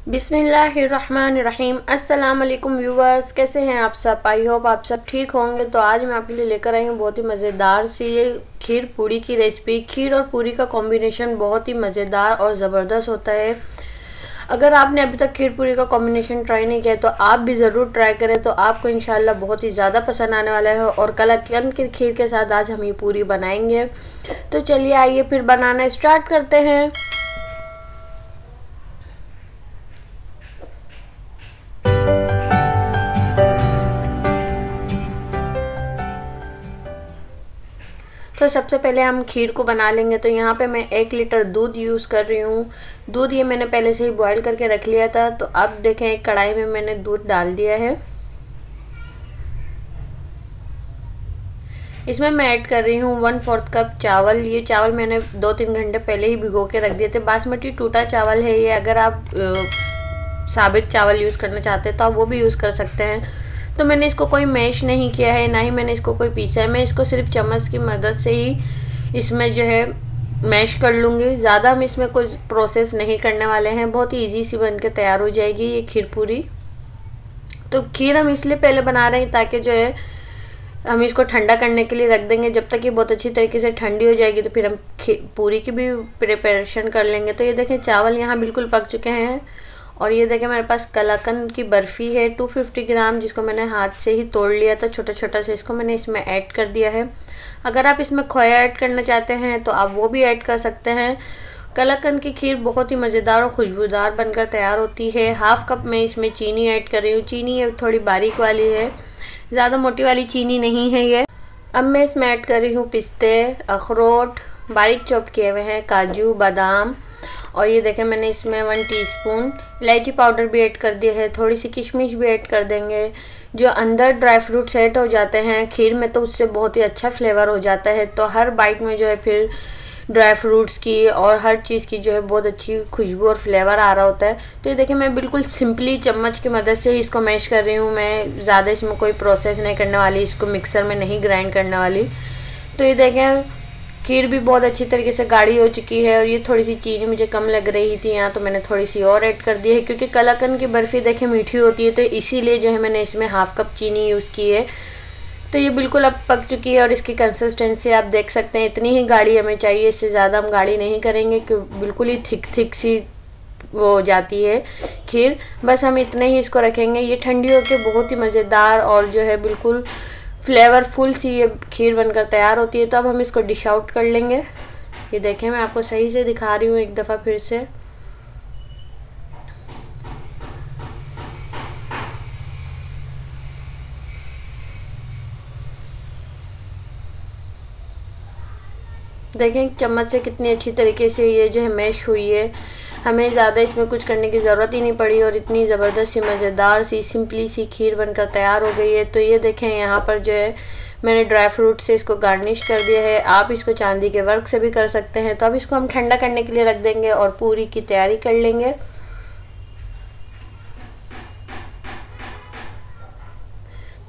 बिस्मिल्लाहिर्रहमानिर्रहीम। अस्सलाम वालेकुम व्यूवर्स, कैसे हैं आप सब। आई होप आप सब ठीक होंगे। तो आज मैं आपके लिए लेकर आई हूँ बहुत ही मज़ेदार सी ये खीर पूरी की रेसिपी। खीर और पूरी का कॉम्बिनेशन बहुत ही मज़ेदार और ज़बरदस्त होता है। अगर आपने अभी तक खीर पूरी का कॉम्बिनेशन ट्राई नहीं किया तो आप भी ज़रूर ट्राई करें, तो आपको इंशाल्लाह बहुत ही ज़्यादा पसंद आने वाला है। और कलाकंद की खीर के साथ आज हम ये पूरी बनाएंगे। तो चलिए आइए फिर बनाना स्टार्ट करते हैं। तो सबसे पहले हम खीर को बना लेंगे। तो यहाँ पे मैं 1 लीटर दूध यूज़ कर रही हूँ। दूध ये मैंने पहले से ही बॉईल करके रख लिया था। तो अब देखें एक कढ़ाई में मैंने दूध डाल दिया है। इसमें मैं ऐड कर रही हूँ 1/4 कप चावल। ये चावल मैंने 2-3 घंटे पहले ही भिगो के रख दिए थे। बासमती टूटा चावल है ये। अगर आप साबित चावल यूज़ करना चाहते हैं तो आप वो भी यूज़ कर सकते हैं। तो मैंने इसको कोई मैश नहीं किया है, ना ही मैंने इसको कोई पीसा है। मैं इसको सिर्फ चम्मच की मदद से ही इसमें जो है मैश कर लूँगी। ज़्यादा हम इसमें कोई प्रोसेस नहीं करने वाले हैं। बहुत ही ईजी सी बन के तैयार हो जाएगी ये खीर पूरी। तो खीर हम इसलिए पहले बना रहे हैं ताकि जो है हम इसको ठंडा करने के लिए रख देंगे। जब तक ये बहुत अच्छी तरीके से ठंडी हो जाएगी तो फिर हम पूरी की भी प्रिपरेशन कर लेंगे। तो ये देखें चावल यहाँ बिल्कुल पक चुके हैं। और ये देखें मेरे पास कलाकंद की बर्फ़ी है 250 ग्राम, जिसको मैंने हाथ से ही तोड़ लिया था छोटा छोटा से। इसको मैंने इसमें ऐड कर दिया है। अगर आप इसमें खोया ऐड करना चाहते हैं तो आप वो भी ऐड कर सकते हैं। कलाकंद की खीर बहुत ही मज़ेदार और खुशबूदार बनकर तैयार होती है। हाफ़ कप में इसमें चीनी ऐड कर रही हूँ। चीनी ये थोड़ी बारीक वाली है, ज़्यादा मोटी वाली चीनी नहीं है ये। अब मैं इसमें ऐड कर रही हूँ पिस्ते, अखरोट, बारीक चॉप किए हुए हैं, काजू, बादाम। और ये देखें मैंने इसमें 1 टीस्पून इलायची पाउडर भी ऐड कर दिया है। थोड़ी सी किशमिश भी ऐड कर देंगे। जो अंदर ड्राई फ्रूट्स ऐड हो जाते हैं खीर में तो उससे बहुत ही अच्छा फ्लेवर हो जाता है। तो हर बाइट में जो है फिर ड्राई फ्रूट्स की और हर चीज़ की जो है बहुत अच्छी खुशबू और फ्लेवर आ रहा होता है। तो ये देखिए मैं बिल्कुल सिंपली चम्मच की मदद से इसको मैश कर रही हूँ। मैं ज़्यादा इसमें कोई प्रोसेस नहीं करने वाली, इसको मिक्सर में नहीं ग्राइंड करने वाली। तो ये देखें खीर भी बहुत अच्छी तरीके से गाढ़ी हो चुकी है। और ये थोड़ी सी चीनी मुझे कम लग रही थी यहाँ, तो मैंने थोड़ी सी और ऐड कर दी है। क्योंकि कलाकंद की बर्फ़ी देखें मीठी होती है, तो इसीलिए जो है मैंने इसमें हाफ़ कप चीनी यूज़ की है। तो ये बिल्कुल अब पक चुकी है और इसकी कंसिस्टेंसी आप देख सकते हैं। इतनी ही गाढ़ी हमें चाहिए, इससे ज़्यादा हम गाढ़ी नहीं करेंगे क्योंकि बिल्कुल ही थिक सी वो जाती है खीर। बस हम इतने ही इसको रखेंगे। ये ठंडी होकर बहुत ही मज़ेदार और जो है बिल्कुल फ्लेवरफुल सी ये खीर बनकर तैयार होती है। तो अब हम इसको डिश आउट कर लेंगे। ये देखें मैं आपको सही से दिखा रही हूँ एक दफ़ा फिर से। देखें चम्मच से कितनी अच्छी तरीके से ये जो है मैश हुई है। हमें ज़्यादा इसमें कुछ करने की ज़रूरत ही नहीं पड़ी और इतनी ज़बरदस्त सी मज़ेदार सी सिंपली सी खीर बनकर तैयार हो गई है। तो ये देखें यहाँ पर जो है मैंने ड्राई फ्रूट से इसको गार्निश कर दिया है। आप इसको चांदी के वर्क से भी कर सकते हैं। तो अब इसको हम ठंडा करने के लिए रख देंगे और पूरी की तैयारी कर लेंगे।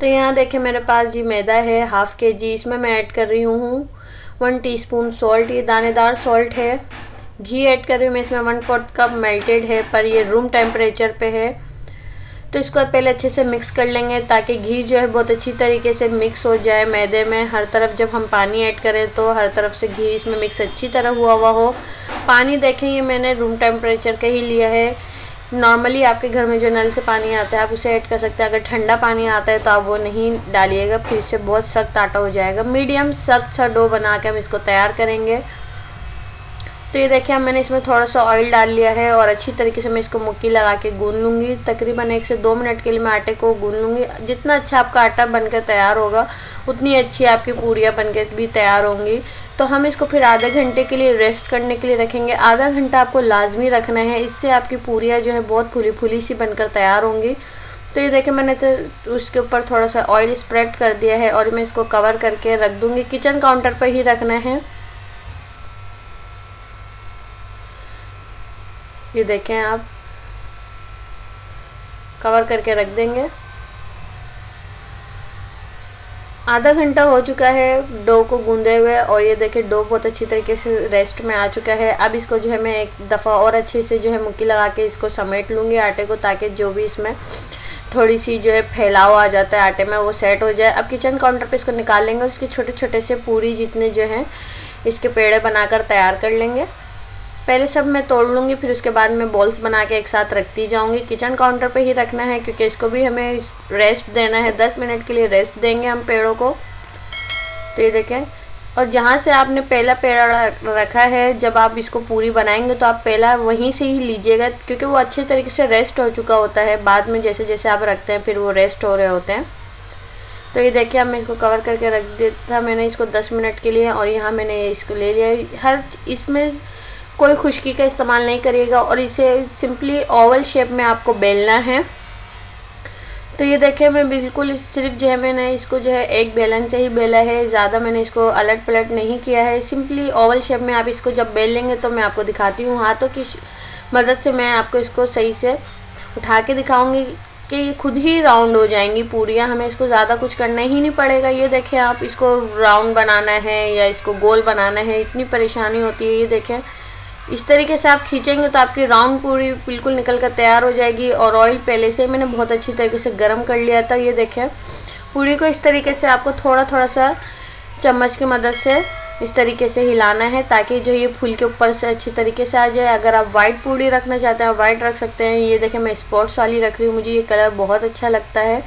तो यहाँ देखें मेरे पास जी मैदा है 1/2 kg। इसमें मैं ऐड कर रही हूँ 1 टीस्पून सॉल्ट, ये दानेदार सॉल्ट है। घी ऐड कर रही हूँ मैं इसमें 1/4 कप मेल्टेड है, पर ये रूम टेम्परेचर पे है। तो इसको पहले अच्छे से मिक्स कर लेंगे ताकि घी जो है बहुत अच्छी तरीके से मिक्स हो जाए मैदे में। हर तरफ जब हम पानी ऐड करें तो हर तरफ से घी इसमें मिक्स अच्छी तरह हुआ हो। पानी देखें ये मैंने रूम टेम्परेचर का ही लिया है। नॉर्मली आपके घर में जो नल से पानी आता है आप उसे ऐड कर सकते हैं। अगर ठंडा पानी आता है तो आप वो नहीं डालिएगा, फिर इससे बहुत सख्त आटा हो जाएगा। मीडियम सख्त सा डो बना के हम इसको तैयार करेंगे। तो ये देखिए मैंने इसमें थोड़ा सा ऑयल डाल लिया है और अच्छी तरीके से मैं इसको मुक्की लगा के गूंद लूँगी। तकरीबन 1 से 2 मिनट के लिए मैं आटे को गूंद लूँगी। जितना अच्छा आपका आटा बनकर तैयार होगा उतनी अच्छी आपकी पूरियाँ बनकर भी तैयार होंगी। तो हम इसको फिर आधे घंटे के लिए रेस्ट करने के लिए रखेंगे। आधा घंटा आपको लाजमी रखना है, इससे आपकी पूरियाँ जो है बहुत फूली फूली सी बनकर तैयार होंगी। तो ये देखिए मैंने तो उसके ऊपर थोड़ा सा ऑयल स्प्रेड कर दिया है और मैं इसको कवर करके रख दूँगी। किचन काउंटर पर ही रखना है। ये देखें आप कवर करके रख देंगे। आधा घंटा हो चुका है डो को गूंदे हुए और ये देखिए डो बहुत अच्छी तरीके से रेस्ट में आ चुका है। अब इसको जो है मैं एक दफ़ा और अच्छे से जो है मुक्की लगा के इसको समेट लूँगी आटे को, ताकि जो भी इसमें थोड़ी सी जो है फैलाव आ जाता है आटे में वो सेट हो जाए। अब किचन काउंटर पे इसको निकाल लेंगे और इसके छोटे छोटे से पूरी जितने जो हैं इसके पेड़े बनाकर तैयार कर लेंगे। पहले सब मैं तोड़ लूँगी, फिर उसके बाद मैं बॉल्स बना के एक साथ रखती जाऊँगी। किचन काउंटर पे ही रखना है क्योंकि इसको भी हमें रेस्ट देना है, 10 मिनट के लिए रेस्ट देंगे हम पेड़ों को। तो ये देखें, और जहाँ से आपने पहला पेड़ा रखा है जब आप इसको पूरी बनाएंगे तो आप पहला वहीं से ही लीजिएगा, क्योंकि वो अच्छे तरीके से रेस्ट हो चुका होता है। बाद में जैसे जैसे आप रखते हैं फिर वो रेस्ट हो रहे होते हैं। तो ये देखिए अब मैं इसको कवर करके रख दिया था मैंने इसको 10 मिनट के लिए, और यहाँ मैंने इसको ले लिया। हर इसमें कोई खुश्की का इस्तेमाल नहीं करिएगा और इसे सिंपली ओवल शेप में आपको बेलना है। तो ये देखिए मैं बिल्कुल सिर्फ जो है मैंने इसको जो है एक बेलन से ही बेला है, ज़्यादा मैंने इसको अलट पलट नहीं किया है। सिंपली ओवल शेप में आप इसको जब बेल लेंगे तो मैं आपको दिखाती हूँ, हाथों की मदद से मैं आपको इसको सही से उठा के दिखाऊंगी कि ये खुद ही राउंड हो जाएंगी पूरियाँ, हमें इसको ज़्यादा कुछ करना ही नहीं पड़ेगा। ये देखिए आप इसको राउंड बनाना है या इसको गोल बनाना है, इतनी परेशानी होती है। ये देखें इस तरीके से आप खींचेंगे तो आपकी राउंड पूरी बिल्कुल निकल कर तैयार हो जाएगी। और ऑयल पहले से मैंने बहुत अच्छी तरीके से गर्म कर लिया था। ये देखें पूरी को इस तरीके से आपको थोड़ा थोड़ा सा चम्मच की मदद से इस तरीके से हिलाना है ताकि जो ये फूल के ऊपर से अच्छी तरीके से आ जाए। अगर आप वाइट पूरी रखना चाहते हैं वाइट रख सकते हैं। ये देखें मैं स्पॉट्स वाली रख रही हूँ, मुझे ये कलर बहुत अच्छा लगता है।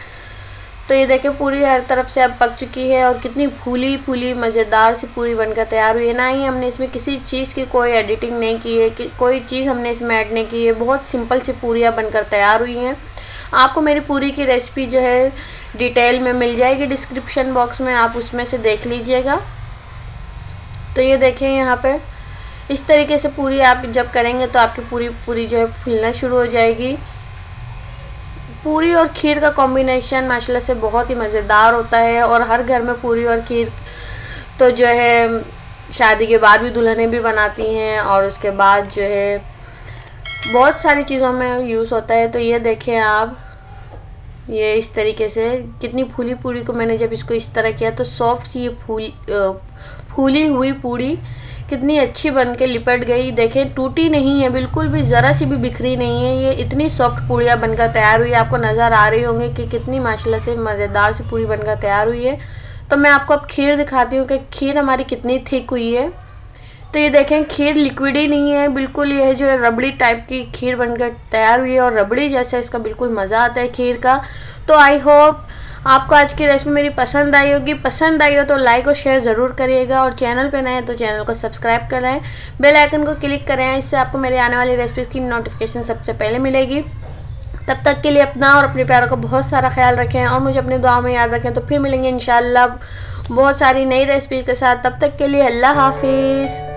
तो ये देखें पूरी हर तरफ से अब पक चुकी है और कितनी फूली फूली मज़ेदार सी पूरी बनकर तैयार हुई है। ना ही हमने इसमें किसी चीज़ की कोई एडिटिंग नहीं की है, कि कोई चीज़ हमने इसमें ऐड नहीं की है। बहुत सिंपल सी पूरियाँ बनकर तैयार हुई हैं। आपको मेरी पूरी की रेसिपी जो है डिटेल में मिल जाएगी डिस्क्रिप्शन बॉक्स में, आप उसमें से देख लीजिएगा। तो ये देखें यहाँ पे इस तरीके से पूरी आप जब करेंगे तो आपकी पूरी जो है फूलना शुरू हो जाएगी। पूरी और खीर का कॉम्बिनेशन माशाल्लाह से बहुत ही मज़ेदार होता है और हर घर में पूरी और खीर तो जो है शादी के बाद भी दुल्हनें भी बनाती हैं और उसके बाद जो है बहुत सारी चीज़ों में यूज़ होता है। तो ये देखें आप ये इस तरीके से कितनी फूली पूरी को मैंने जब इसको इस तरह किया तो सॉफ्ट सी ये फूली हुई पूरी कितनी अच्छी बन के लिपट गई। देखें टूटी नहीं है, बिल्कुल भी ज़रा सी भी बिखरी नहीं है। ये इतनी सॉफ्ट पूड़ियाँ बनकर तैयार हुई है, आपको नज़र आ रही होंगी कि कितनी माशाल्लाह से मज़ेदार सी पूरी बनकर तैयार हुई है। तो मैं आपको अब खीर दिखाती हूँ कि खीर हमारी कितनी थिक हुई है। तो ये देखें खीर लिक्विड ही नहीं है, बिल्कुल ये जो है रबड़ी टाइप की खीर बनकर तैयार हुई है और रबड़ी जैसा इसका बिल्कुल मज़ा आता है खीर का। तो आई होप आपको आज की रेसिपी मेरी पसंद आई होगी। पसंद आई हो तो लाइक और शेयर ज़रूर करिएगा और चैनल पे नए हैं तो चैनल को सब्सक्राइब करें, बेल आइकन को क्लिक करें, इससे आपको मेरे आने वाली रेसिपी की नोटिफिकेशन सबसे पहले मिलेगी। तब तक के लिए अपना और अपने प्यारों का बहुत सारा ख्याल रखें और मुझे अपनी दुआ में याद रखें। तो फिर मिलेंगे इंशाल्लाह बहुत सारी नई रेसिपी के साथ। तब तक के लिए अल्लाह हाफिज़।